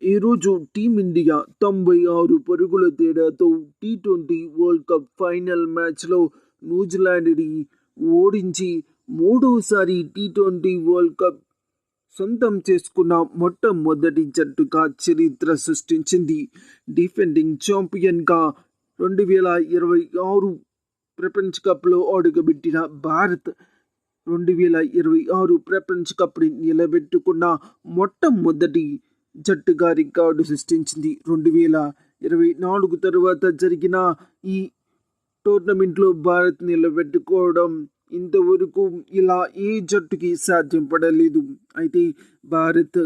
ఈరోజు టీమిండియా 96 పరుగుల తేడాతో టీ20 వరల్డ్ కప్ ఫైనల్ మ్యాచ్లో న్యూజిలాండ్ని ఓడించి మూడోసారి టీ20 వరల్డ్ కప్ సొంతం చేసుకున్న మొట్టమొదటి జట్టుగా చరిత్ర సృష్టించింది. డిఫెండింగ్ ఛాంపియన్గా 2026 ప్రపంచ కప్లో అడుగుపెట్టిన భారత్ 2026 ప్రపంచ కప్ని నిలబెట్టుకున్న మొట్టమొదటి జట్టుగా రికార్డు సృష్టించింది. 2024 తరువాత జరిగిన ఈ టోర్నమెంట్లో భారత్ నిలబెట్టుకోవడం ఇంతవరకు ఇలా ఏ జట్టుకి సాధ్యపడలేదు. అయితే భారత్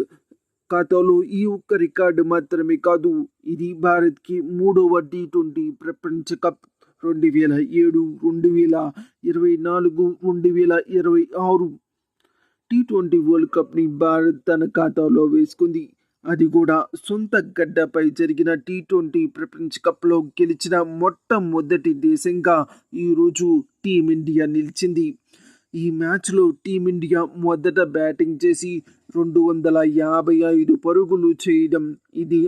ఖాతాలో ఈ ఒక్క రికార్డు మాత్రమే కాదు, ఇది భారత్కి మూడవ టీ20 ప్రపంచ కప్. 2007, 2024, 2026 టీ20 వరల్డ్ కప్ని భారత్ తన ఖాతాలో వేసుకుంది. అది కూడా సొంత గడ్డపై జరిగిన టీ20 ప్రపంచ కప్లో గెలిచిన మొట్టమొదటి దేశంగా ఈరోజు టీమిండియా నిలిచింది. ఈ మ్యాచ్లో టీమిండియా మొదట బ్యాటింగ్ చేసి 255 పరుగులు చేయడం ఇది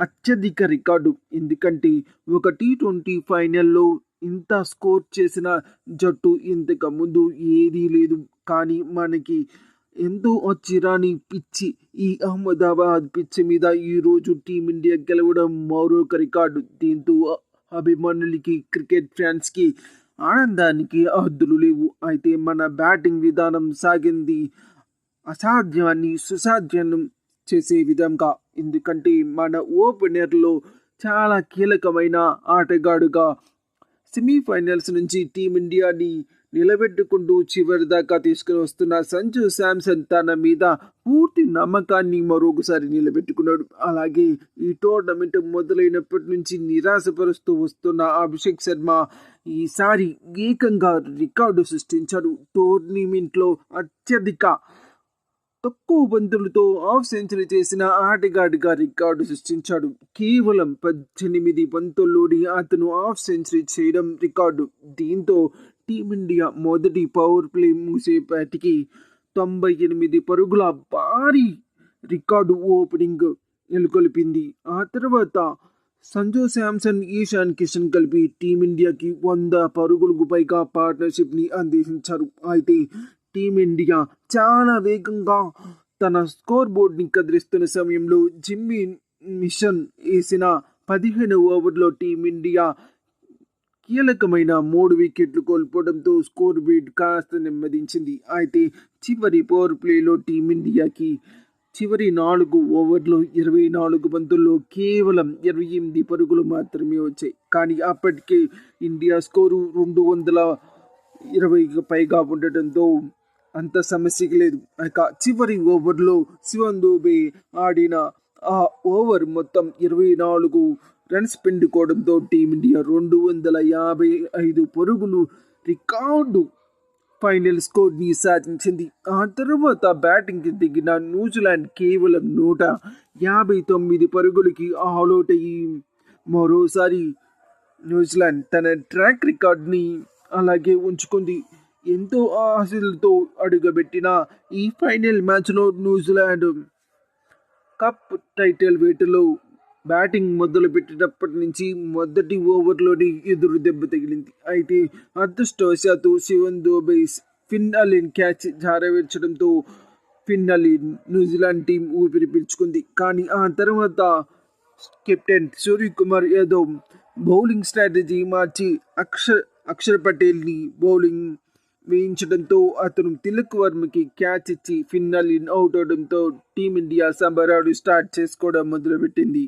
అత్యధిక రికార్డు. ఎందుకంటే ఒక టీ20 ఫైనల్లో ఇంత స్కోర్ చేసిన జట్టు ఇంతకు ముందు ఏదీ లేదు. కానీ మనకి ఎంతో చిరాని పిచ్చి ఈ అహ్మదాబాద్ పిచ్చి మీద ఈరోజు టీమిండియా గెలవడం మరొక రికార్డు. దీంతో అభిమానులకి, క్రికెట్ ఫ్యాన్స్కి ఆనందానికి హద్దులు లేవు. అయితే మన బ్యాటింగ్ విధానం సాగింది అసాధ్యాన్ని సుసాధ్యం చేసే విధంగా. ఎందుకంటే మన ఓపెనర్లో చాలా కీలకమైన ఆటగాడుగా సెమీఫైనల్స్ నుంచి టీమిండియాని నిలబెట్టుకుంటూ చివరి దాకా తీసుకుని వస్తున్న సంజు శాంసన్ తన మీద పూర్తి నమ్మకాన్ని మరొకసారి నిలబెట్టుకున్నాడు. అలాగే ఈ టోర్నమెంట్ మొదలైనప్పటి నుంచి నిరాశపరుస్తూ వస్తున్న అభిషేక్ శర్మ ఈసారి ఏకంగా రికార్డు సృష్టించాడు. టోర్నమెంట్లో అత్యధిక తక్కువ బంతులతో హాఫ్ సెంచరీ చేసిన ఆటగాడిగా రికార్డు సృష్టించాడు. కేవలం 18 బంతుల్లోని అతను హాఫ్ సెంచరీ చేయడం రికార్డు. దీంతో టీమిండియా మొదటి పవర్ ప్లే ముగిసేపాటికి 98 పరుగుల భారీ రికార్డు ఓపెనింగ్ నెలకొల్పింది. ఆ తర్వాత సంజు శాంసన్, ఈశాన్ కిషన్ కలిపి టీమిండియాకి 100 పరుగులకు పైగా పార్ట్నర్షిప్ని అందించారు. అయితే టీమిండియా చాలా వేగంగా తన స్కోర్ బోర్డ్ని కదిలిస్తున్న సమయంలో జిమ్మీ మిషన్ వేసిన 15వ ఓవర్లో టీమిండియా కీలకమైన 3 వికెట్లు కోల్పోవడంతో స్కోర్ బోర్డ్ కాస్త నెమ్మదించింది. అయితే చివరి పవర్ ప్లేలో టీమిండియాకి చివరి 4 ఓవర్లో 24 బంతుల్లో కేవలం 28 పరుగులు మాత్రమే వచ్చాయి. కానీ అప్పటికే ఇండియా స్కోరు 220కి పైగా ఉండటంతో అంత సమస్యకి లేదు. ఇక చివరి ఓవర్లో శివం దూబే ఆడిన ఆ ఓవర్ మొత్తం 24 రన్స్ పిండుకోవడంతో టీమిండియా 255 పరుగులు రికార్డు ఫైనల్ స్కోర్ని సాధించింది. ఆ తర్వాత బ్యాటింగ్కి దిగిన న్యూజిలాండ్ కేవలం 159 పరుగులకి ఆల్అౌట్ అయ్యి మరోసారి న్యూజిలాండ్ తన ట్రాక్ రికార్డ్ని అలాగే ఉంచుకుంది. ఎంతో ఆశలతో అడుగుపెట్టిన ఈ ఫైనల్ మ్యాచ్లో న్యూజిలాండ్ కప్ టైటిల్ వేటలో బ్యాటింగ్ మొదలుపెట్టినప్పటి నుంచి మొదటి ఓవర్లోనే ఎదురు దెబ్బ తగిలింది. అయితే అదృష్టవశాత్తు Shivam Dube Finn Allen catch జారవిడ్చడంతో ఫిన్ అలీన్ న్యూజిలాండ్ టీం ఊపిరి పీల్చుకుంది. కానీ ఆ తర్వాత captain Suryakumar Yadav bowling strategy మార్చి అక్షర్ పటేల్ని బౌలింగ్ వేయించడంతో అతను తిలక్ వర్మకి క్యాచ్ ఇచ్చి ఫిన్ అలీన్ అవుట్ అవడంతో టీమిండియా సంబరాలు స్టార్ట్ చేసుకోవడం మొదలుపెట్టింది.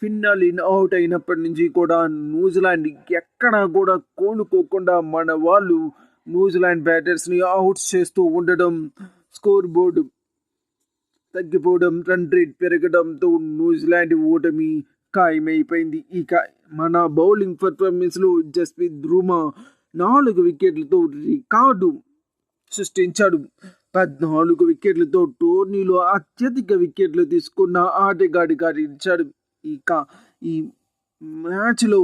ఫిన్ అలీన్ అవుట్ అయినప్పటి నుంచి కూడా న్యూజిలాండ్ ఎక్కడా కూడా కోలుకోకుండా మన వాళ్ళు న్యూజిలాండ్ బ్యాటర్స్ని అవుట్ చేస్తూ ఉండడం, స్కోర్ బోర్డు తగ్గిపోవడం, రన్ రేట్ పెరగడంతో న్యూజిలాండ్ ఓటమి ఖాయమైపోయింది. ఇక మన బౌలింగ్ పర్ఫార్మెన్స్లో జస్ప్రీత్ బుమ్రా 4 వికెట్లతో రికార్డు సృష్టించాడు. 14 వికెట్లతో టోర్నీలో అత్యధిక వికెట్లు తీసుకున్న ఆటగాడిగా నిలిచాడు. ఇక ఈ మ్యాచ్లో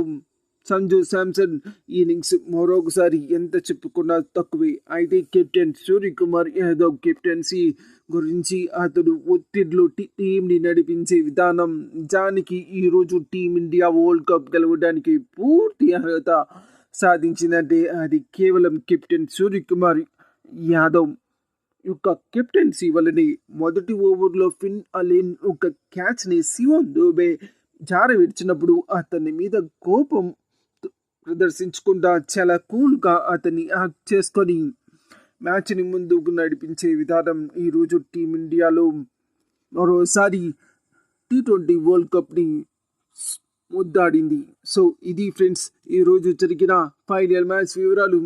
సంజు శాంసన్ ఇన్నింగ్స్ మరొకసారి ఎంత చెప్పుకున్నా తక్కువే. అయితే కెప్టెన్ సూర్యకుమార్ యాదవ్ కెప్టెన్సీ గురించి అతడు ఒత్తిడిలో టీంని నడిపించే విధానం నిజానికి ఈరోజు టీమిండియా వరల్డ్ కప్ గెలవడానికి పూర్తి అర్హత సాధించిందంటే అది కేవలం కెప్టెన్ సూర్యకుమార్ యాదవ్ యొక్క కెప్టెన్సీ వల్లనే. మొదటి ఓవర్లో ఫిన్ అలెన్ ఒక క్యాచ్ని శివం దూబే జారవిడిచినప్పుడు అతని మీద కోపం ప్రదర్శించకుండా చాలా కూల్గా అతన్ని యాక్ట్ చేసుకొని మ్యాచ్ని ముందుకు నడిపించే విధానం ఈరోజు టీమిండియాలో మరోసారి T20 వరల్డ్ కప్ని ముద్దాడింది. సో ఇది ఫ్రెండ్స్ ఈరోజు జరిగిన ఫైనల్ మ్యాచ్ వివరాలు.